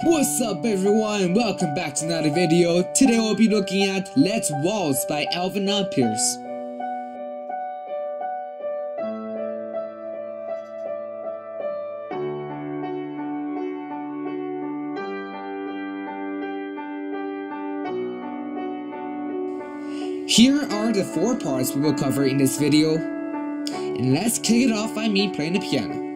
What's up everyone, welcome back to another video. Today we'll be looking at Let's Waltz by Alvin Pierce. Here are the 4 parts we will cover in this video, and let's kick it off by me playing the piano.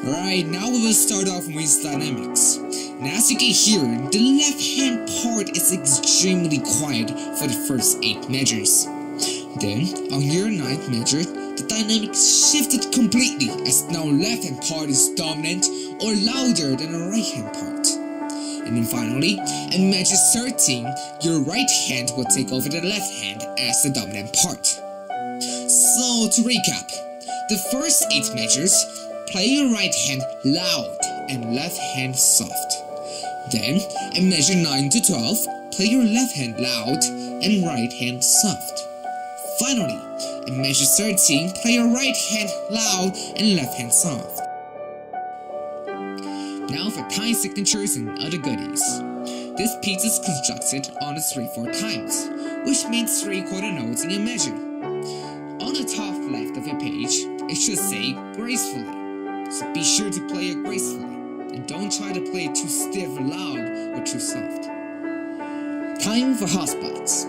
Alright, now we will start off with dynamics. And as you can hear, the left hand part is extremely quiet for the first 8 measures. Then, on your 9th measure, the dynamics shifted completely as now left hand part is dominant or louder than the right hand part. And then finally, in measure 13, your right hand will take over the left hand as the dominant part. So to recap, the first 8 measures, play your right hand loud and left hand soft. Then, in measure 9 to 12, play your left hand loud and right hand soft. Finally, in measure 13, play your right hand loud and left hand soft. Now for time signatures and other goodies. This piece is constructed on the 3/4 times, which means 3 quarter notes in a measure. On the top left of your page, it should say gracefully. So be sure to play it gracefully, and don't try to play it too stiff or loud or too soft. Time for hotspots.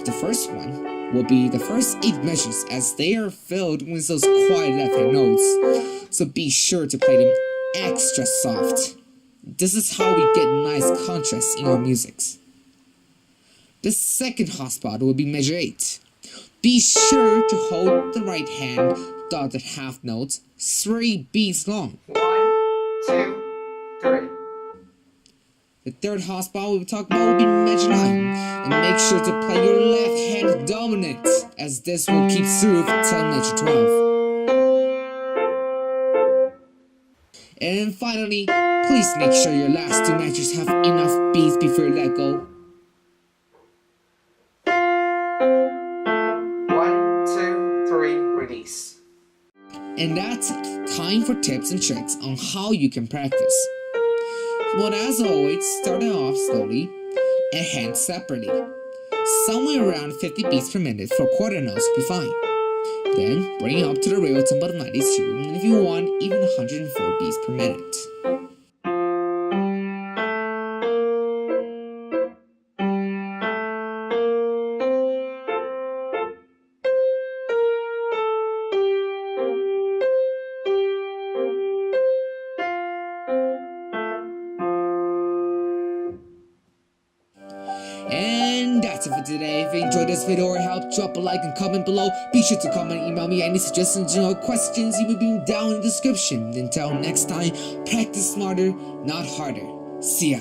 The first one will be the first 8 measures as they are filled with those quiet left hand notes, so be sure to play them extra soft. This is how we get nice contrast in our musics. The second hotspot will be measure 8. Be sure to hold the right hand dotted half notes 3 beats long. 1, 2, 3. The third hotspot we will talk about will be measure 9, and make sure to play your left hand dominant, as this will keep through till measure 12. And finally, please make sure your last 2 measures have enough beats before you let go. 1, 2, 3, release. And that's it. Time for tips and tricks on how you can practice. But as always, start off slowly and hand separately. Somewhere around 50 beats per minute for quarter notes will be fine. Then bring it up to the real tempo of 92, and if you want, even 104 beats per minute. And that's it for today. If you enjoyed this video or helped, drop a like and comment below. Be sure to comment and email me any suggestions or questions. You will be down in the description. Until next time, practice smarter, not harder. See ya.